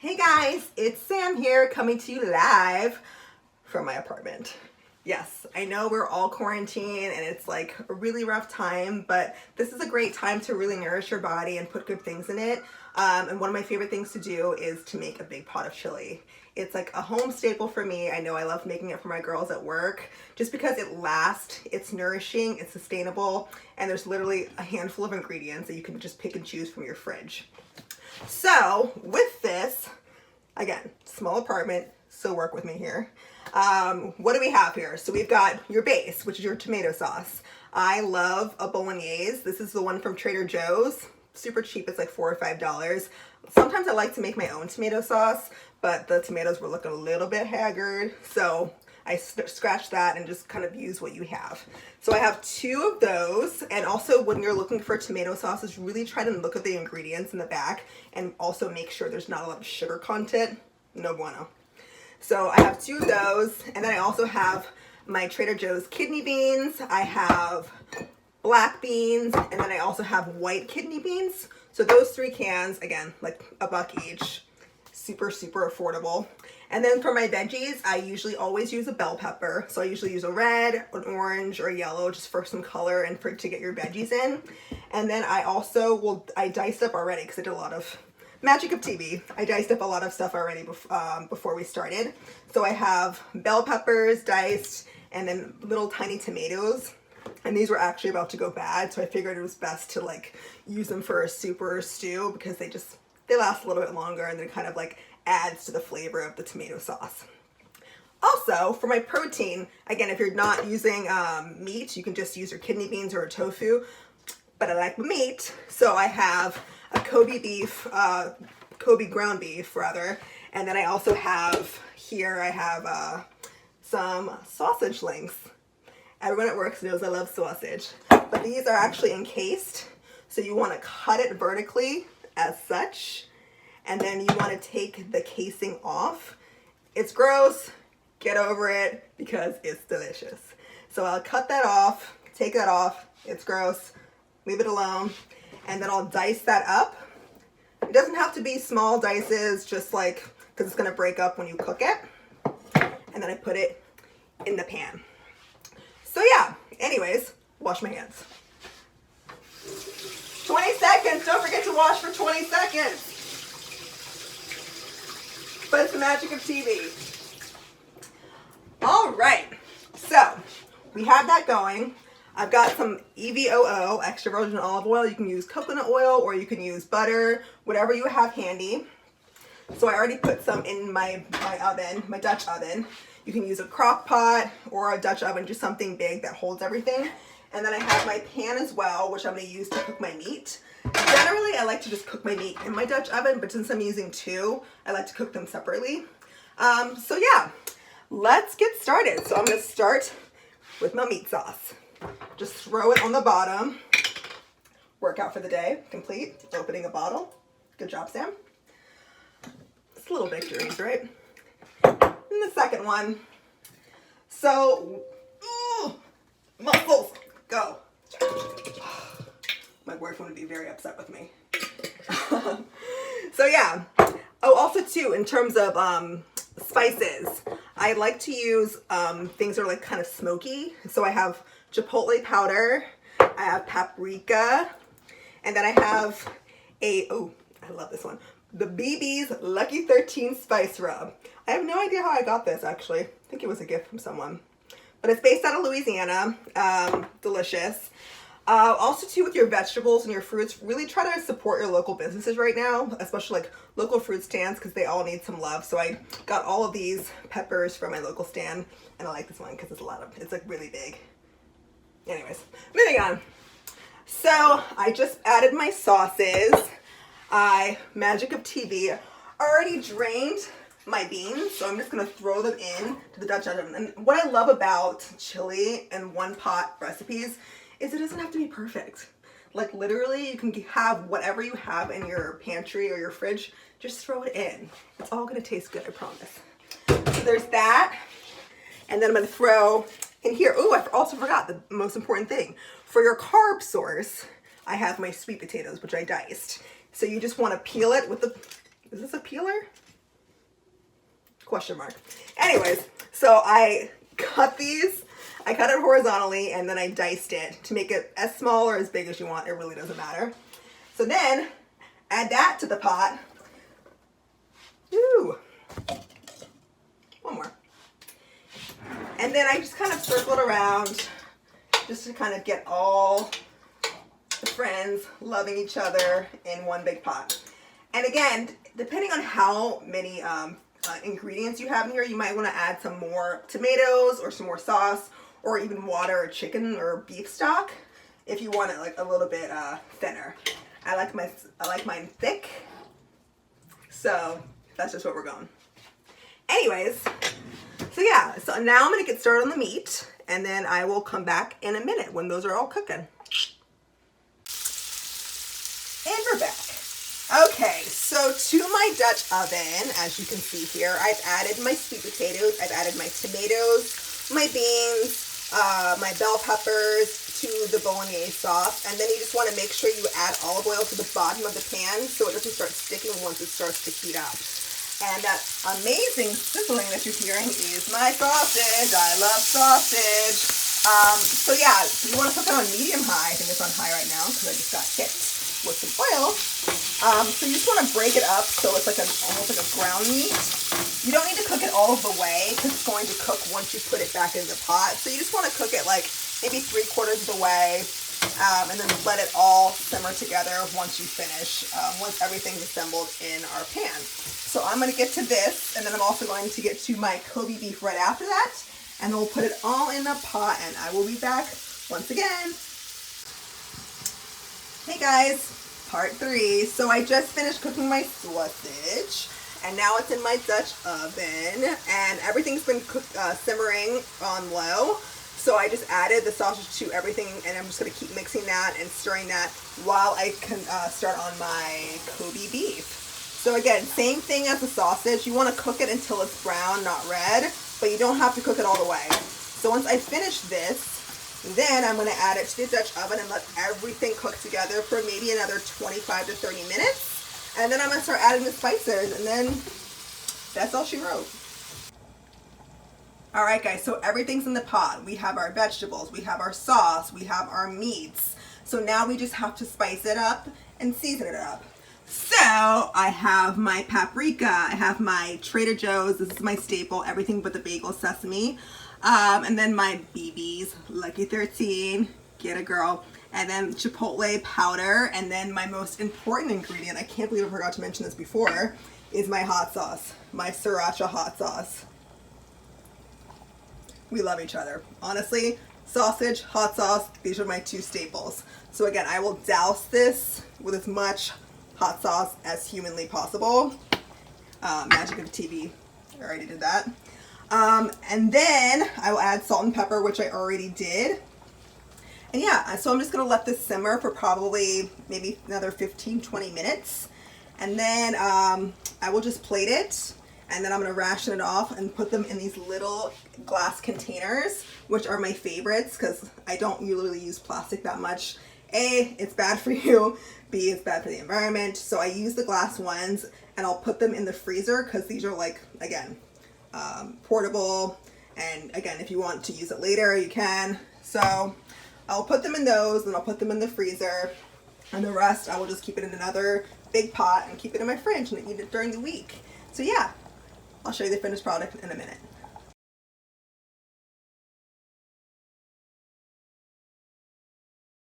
Hey guys, it's Sam here coming to you live from my apartment. Yes, I know we're all quarantined and it's like a really rough time, but this is a great time to really nourish your body and put good things in it. And one of my favorite things to do is to make a big pot of chili. It's like a home staple for me. I know I love making it for my girls at work just because it lasts, it's nourishing, it's sustainable, and there's literally a handful of ingredients that you can just pick and choose from your fridge. So with this, again, small apartment, so work with me here. What do we have here? So we've got your base, which is your tomato sauce. I love a bolognese. This is the one from Trader Joe's. Super cheap, it's like $4 or $5. Sometimes I like to make my own tomato sauce, but the tomatoes were looking a little bit haggard, so I scratched that and just kind of use what you have. So I have 2 of those, and also when you're looking for tomato sauces, really try to look at the ingredients in the back and also make sure there's not a lot of sugar content. No bueno. So I have 2 of those, and then I also have my Trader Joe's kidney beans. I have black beans, and then I also have white kidney beans. So those 3 cans, again, like $1 each. Super, super affordable. And then for my veggies, I usually always use a bell pepper. So I usually use a red, an orange, or a yellow just for some color and to get your veggies in. And then I also I diced up already because I did a lot of magic of TV. I diced up a lot of stuff already before we started. So I have bell peppers diced and then little tiny tomatoes. And these were actually about to go bad. So I figured it was best to like use them for a soup or a stew because they last a little bit longer and then kind of like adds to the flavor of the tomato sauce. Also, for my protein, again, if you're not using meat, you can just use your kidney beans or a tofu, but I like meat, so I have a Kobe ground beef rather, and then I also have here, I have some sausage links. Everyone at work knows I love sausage, but these are actually encased, so you want to cut it vertically as such, and then you want to take the casing off. It's gross, get over it because it's delicious. So I'll cut that off, take that off, it's gross, leave it alone, and then I'll dice that up. It doesn't have to be small dices, just like, because it's going to break up when you cook it. And then I put it in the pan. So yeah, anyways, wash my hands. 20 seconds, don't forget to wash for 20 seconds. But it's the magic of TV. All right, so we have that going. I've got some EVOO, extra virgin olive oil. You can use coconut oil or you can use butter, whatever you have handy. So I already put some in my oven, my Dutch oven. You can use a crock pot or a Dutch oven, just something big that holds everything. And then I have my pan as well, which I'm going to use to cook my meat. Generally, I like to just cook my meat in my Dutch oven, but since I'm using 2, I like to cook them separately. So yeah, let's get started. So I'm going to start with my meat sauce. Just throw it on the bottom. Workout for the day complete. Opening a bottle. Good job, Sam. It's little victories, right? And the second one. So, muscles, go. My boyfriend would be very upset with me. So yeah. Oh, also too, in terms of spices, I like to use things that are like kind of smoky. So I have chipotle powder, I have paprika, and then I have I love this one, the BB's Lucky 13 Spice Rub. I have no idea how I got this actually. I think it was a gift from someone. But it's based out of Louisiana. Delicious. Also too, with your vegetables and your fruits, really try to support your local businesses right now, especially like local fruit stands because they all need some love. So I got all of these peppers from my local stand, and I like this one because it's like really big. Anyways, moving on. So I just added my sauces. Magic of TV, already drained my beans, so I'm just gonna throw them in to the Dutch oven. And what I love about chili and one pot recipes is it doesn't have to be perfect. Like literally, you can have whatever you have in your pantry or your fridge, just throw it in. It's all gonna taste good, I promise. So there's that. And then I'm gonna throw in here, I also forgot the most important thing. For your carb source, I have my sweet potatoes, which I diced. So you just wanna peel it with is this a peeler? Question mark. Anyways, so I cut these. I cut it horizontally and then I diced it to make it as small or as big as you want. It really doesn't matter. So then add that to the pot. Ooh. One more. And then I just kind of circle it around just to kind of get all the friends loving each other in one big pot. And again, depending on how many ingredients you have in here, you might want to add some more tomatoes or some more sauce or even water or chicken or beef stock if you want it like a little bit thinner. I like mine thick, so that's just what we're going. Anyways, so yeah, so now I'm gonna get started on the meat and then I will come back in a minute when those are all cooking. And we're back. Okay, so to my Dutch oven, as you can see here, I've added my sweet potatoes, I've added my tomatoes, my beans, my bell peppers to the bolognese sauce, and then you just want to make sure you add olive oil to the bottom of the pan so it doesn't start sticking once it starts to heat up. And that amazing sizzling that you're hearing is my sausage. I love sausage. So yeah, you want to cook it on medium high. I think it's on high right now because I just got hit with some oil. So you just want to break it up so it's like almost like a ground meat. You don't need to cook it all of the way because it's going to cook once you put it back in the pot. So you just want to cook it like maybe 3/4 of the way and then let it all simmer together once you finish, once everything's assembled in our pan. So I'm going to get to this and then I'm also going to get to my Kobe beef right after that. And then we'll put it all in a pot and I will be back once again. Hey guys, part 3. So I just finished cooking my sausage and now it's in my Dutch oven and everything's been simmering on low. So I just added the sausage to everything and I'm just going to keep mixing that and stirring that while I can start on my Kobe beef. So again, same thing as the sausage. You want to cook it until it's brown, not red, but you don't have to cook it all the way. So once I finish this, then I'm going to add it to the Dutch oven and let everything cook together for maybe another 25 to 30 minutes. And then I'm going to start adding the spices and then that's all she wrote. Alright guys, so everything's in the pot. We have our vegetables, we have our sauce, we have our meats. So now we just have to spice it up and season it up. So I have my paprika, I have my Trader Joe's, this is my staple, everything but the bagel sesame. And then my BB's, Lucky 13, get a girl. And then chipotle powder, and then my most important ingredient, I can't believe I forgot to mention this before, is my hot sauce, my sriracha hot sauce. We love each other. Honestly, sausage, hot sauce, these are my 2 staples. So again, I will douse this with as much hot sauce as humanly possible. Magic of TV, I already did that. And then I will add salt and pepper, which I already did. And yeah, so I'm just gonna let this simmer for probably maybe another 15-20 minutes. And then I will just plate it. And then I'm going to ration it off and put them in these little glass containers, which are my favorites because I don't usually use plastic that much. A, it's bad for you. B, it's bad for the environment. So I use the glass ones and I'll put them in the freezer because these are like, again, portable. And again, if you want to use it later, you can. So I'll put them in those and I'll put them in the freezer. And the rest, I will just keep it in another big pot and keep it in my fridge and eat it during the week. So yeah. I'll show you the finished product in a minute.